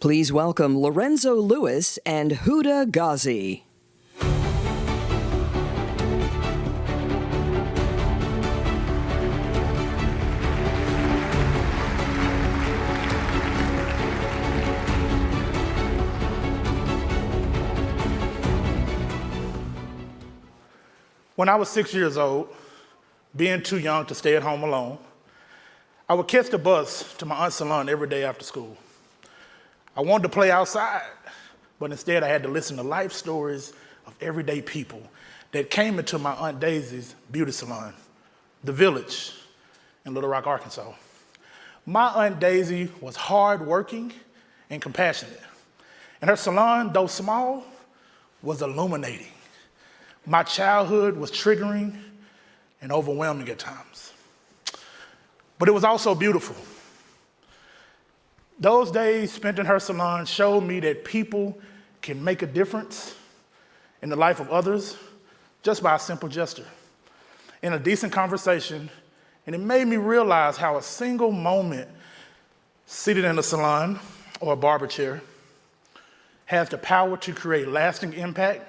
Please welcome Lorenzo Lewis and Houda Ghozzi. When I was 6 years old, being too young to stay at home alone, I would catch the bus to my aunt's salon every day after school. I wanted to play outside, but instead I had to listen to life stories of everyday people that came into my Aunt Daisy's beauty salon, The Village in Little Rock, Arkansas. My Aunt Daisy was hardworking and compassionate, and her salon, though small, was illuminating. My childhood was triggering and overwhelming at times, but it was also beautiful. Those days spent in her salon showed me that people can make a difference in the life of others just by a simple gesture, in a decent conversation, and it made me realize how a single moment seated in a salon or a barber chair has the power to create lasting impact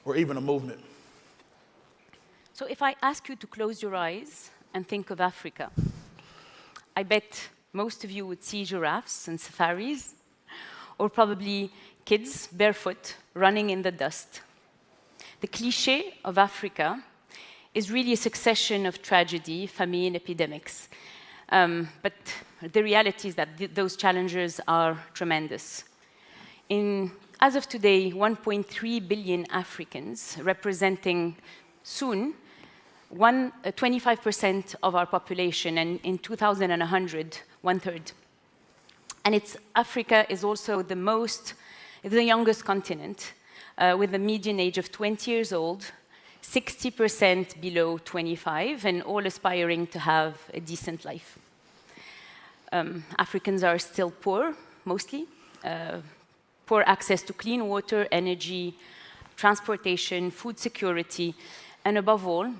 or even a movement. So if I ask you to close your eyes and think of Africa, I bet most of you would see giraffes and safaris, or probably kids barefoot running in the dust. The cliché of Africa is really a succession of tragedy, famine, epidemics. But the reality is that those challenges are tremendous. As of today, 1.3 billion Africans, representing soon 25% of our population, and in 2100, 1/3. And Africa is also the youngest continent, with a median age of 20 years old, 60% below 25, and all aspiring to have a decent life. Africans are still poor, mostly. Poor access to clean water, energy, transportation, food security, and above all,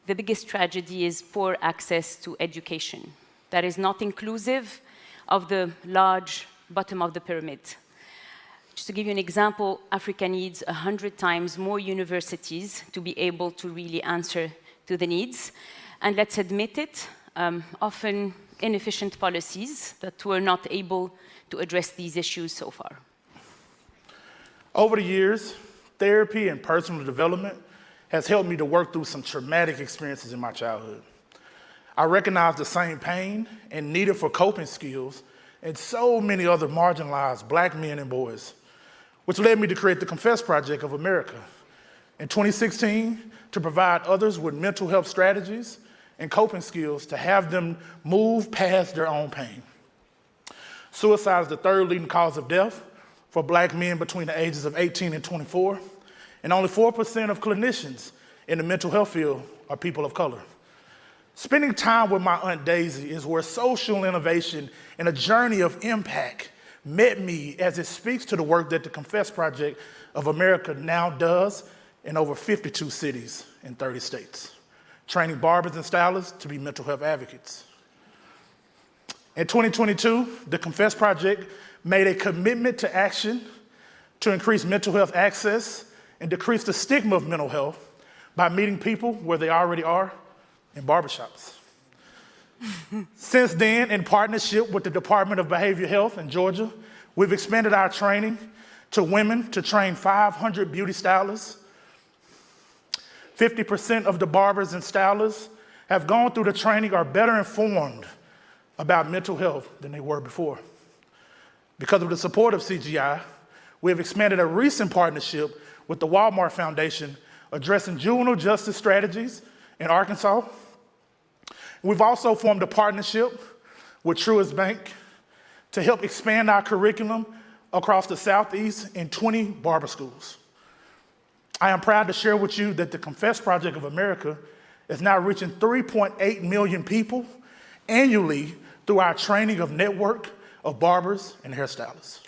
the biggest tragedy is poor access to education. That is not inclusive of the large bottom of the pyramid. Just to give you an example, Africa needs 100 times more universities to be able to really answer to the needs. And let's admit it, often inefficient policies that were not able to address these issues so far. Over the years, therapy and personal development has helped me to work through some traumatic experiences in my childhood. I recognize the same pain and needed for coping skills in so many other marginalized Black men and boys, which led me to create the Confess Project of America in 2016 to provide others with mental health strategies and coping skills to have them move past their own pain. Suicide is the third leading cause of death for Black men between the ages of 18 and 24, and only 4% of clinicians in the mental health field are people of color. Spending time with my Aunt Daisy is where social innovation and a journey of impact met me, as it speaks to the work that the Confess Project of America now does in over 52 cities in 30 states, training barbers and stylists to be mental health advocates. In 2022, the Confess Project made a commitment to action to increase mental health access and decrease the stigma of mental health by meeting people where they already are, in barbershops. Since then, in partnership with the Department of Behavioral Health in Georgia, we've expanded our training to women to train 500 beauty stylists. 50% of the barbers and stylists have gone through the training are better informed about mental health than they were before. Because of the support of CGI, we have expanded a recent partnership with the Walmart Foundation addressing juvenile justice strategies in Arkansas. We've also formed a partnership with Truist Bank to help expand our curriculum across the Southeast in 20 barber schools. I am proud to share with you that the Confess Project of America is now reaching 3.8 million people annually through our training of network of barbers and hairstylists.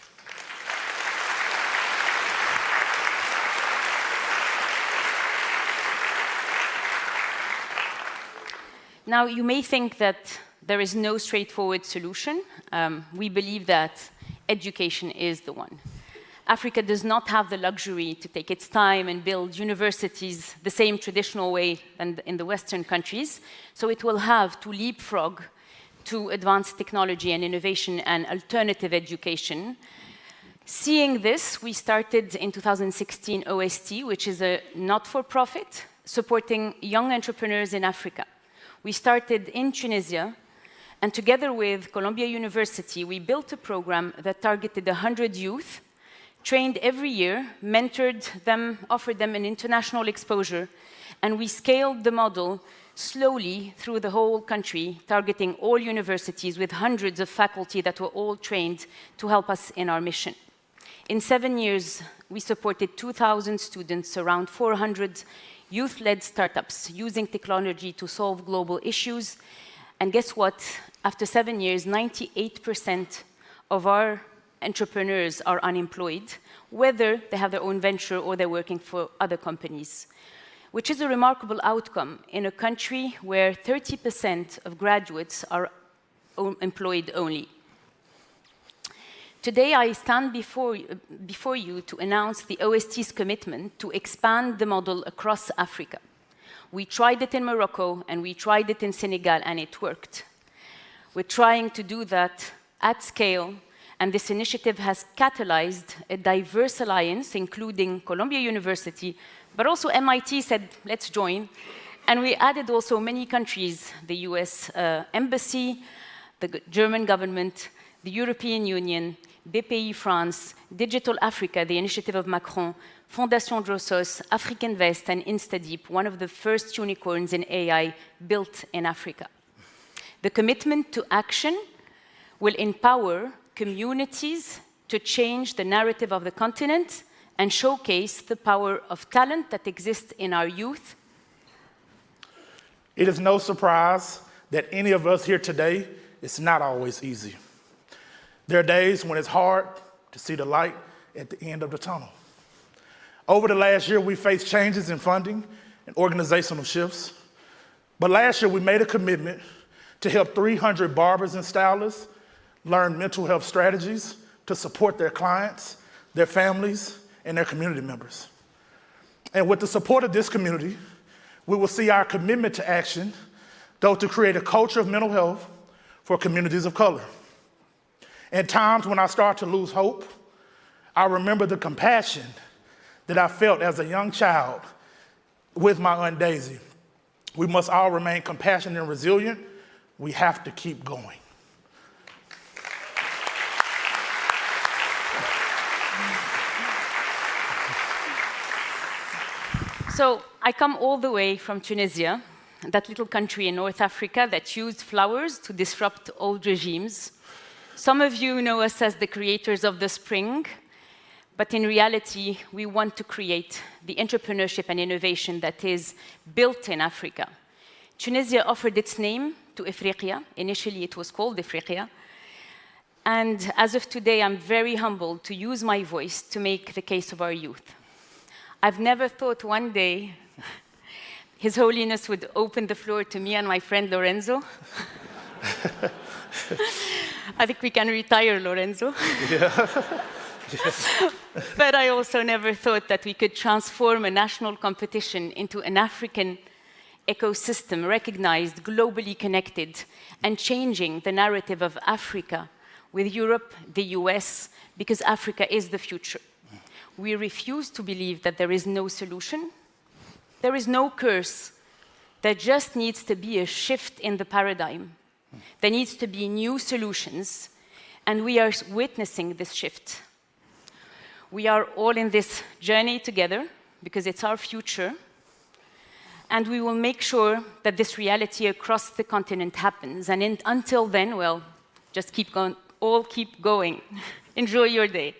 Now, you may think that there is no straightforward solution. We believe that education is the one. Africa does not have the luxury to take its time and build universities the same traditional way than in the Western countries, so it will have to leapfrog to advanced technology and innovation and alternative education. Seeing this, we started in 2016 OST, which is a not-for-profit supporting young entrepreneurs in Africa. We started in Tunisia, and together with Columbia University, we built a program that targeted 100 youth, trained every year, mentored them, offered them an international exposure, and we scaled the model slowly through the whole country, targeting all universities with hundreds of faculty that were all trained to help us in our mission. In 7 years, we supported 2,000 students, around 400 youth-led startups using technology to solve global issues. And guess what? After 7 years, 98% of our entrepreneurs are unemployed, whether they have their own venture or they're working for other companies, which is a remarkable outcome in a country where 30% of graduates are employed only. Today, I stand before you to announce the OST's commitment to expand the model across Africa. We tried it in Morocco, and we tried it in Senegal, and it worked. We're trying to do that at scale, and this initiative has catalyzed a diverse alliance, including Columbia University, but also MIT said, let's join. And we added also many countries, the US Embassy, the German government, the European Union, BPI France, Digital Africa, the initiative of Macron, Fondation Drosos, Africanvest, and InstaDeep, one of the first unicorns in AI built in Africa. The commitment to action will empower communities to change the narrative of the continent and showcase the power of talent that exists in our youth. It is no surprise that any of us here today, it's not always easy. There are days when it's hard to see the light at the end of the tunnel. Over the last year, we faced changes in funding and organizational shifts. But last year, we made a commitment to help 300 barbers and stylists learn mental health strategies to support their clients, their families, and their community members. And with the support of this community, we will see our commitment to action go to create a culture of mental health for communities of color. In times when I start to lose hope, I remember the compassion that I felt as a young child with my Aunt Daisy. We must all remain compassionate and resilient. We have to keep going. So I come all the way from Tunisia, that little country in North Africa that used flowers to disrupt old regimes. Some of you know us as the creators of the spring, but in reality, we want to create the entrepreneurship and innovation that is built in Africa. Tunisia offered its name to Ifriqiya. Initially, it was called Ifriqiya. And as of today, I'm very humbled to use my voice to make the case of our youth. I've never thought one day His Holiness would open the floor to me and my friend Lorenzo. I think we can retire, Lorenzo. Yeah. But I also never thought that we could transform a national competition into an African ecosystem, recognized, globally connected, and changing the narrative of Africa with Europe, the US, because Africa is the future. We refuse to believe that there is no solution. There is no curse. There just needs to be a shift in the paradigm. There needs to be new solutions, and we are witnessing this shift. We are all in this journey together because it's our future, and we will make sure that this reality across the continent happens. And until then, well, just keep going, all keep going. Enjoy your day.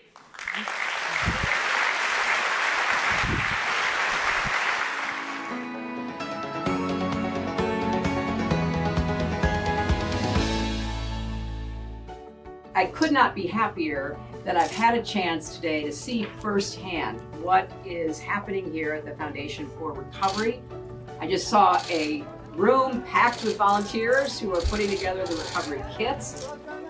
I could not be happier that I've had a chance today to see firsthand what is happening here at the Foundation for Recovery. I just saw a room packed with volunteers who are putting together the recovery kits.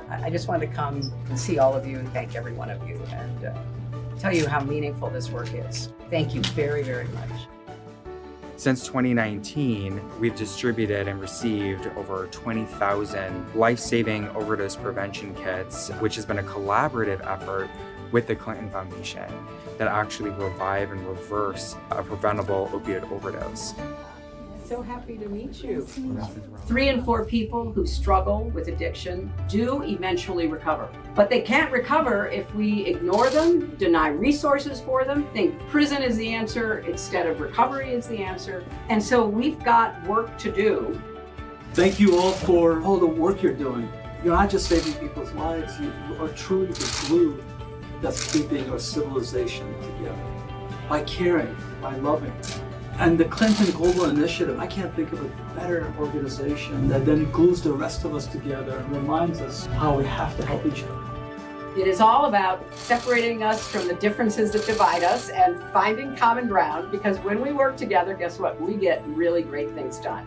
I just wanted to come and see all of you and thank every one of you and tell you how meaningful this work is. Thank you very, very much. Since 2019, we've distributed and received over 20,000 life-saving overdose prevention kits, which has been a collaborative effort with the Clinton Foundation that actually revive and reverse a preventable opioid overdose. So happy to meet you. 3 in 4 people who struggle with addiction do eventually recover. But they can't recover if we ignore them, deny resources for them, think prison is the answer instead of recovery is the answer. And so we've got work to do. Thank you all for all the work you're doing. You're not just saving people's lives, you are truly the glue that's keeping our civilization together. By caring, by loving. And the Clinton Global Initiative, I can't think of a better organization that then glues the rest of us together and reminds us how we have to help each other. It is all about separating us from the differences that divide us and finding common ground, because when we work together, guess what? We get really great things done.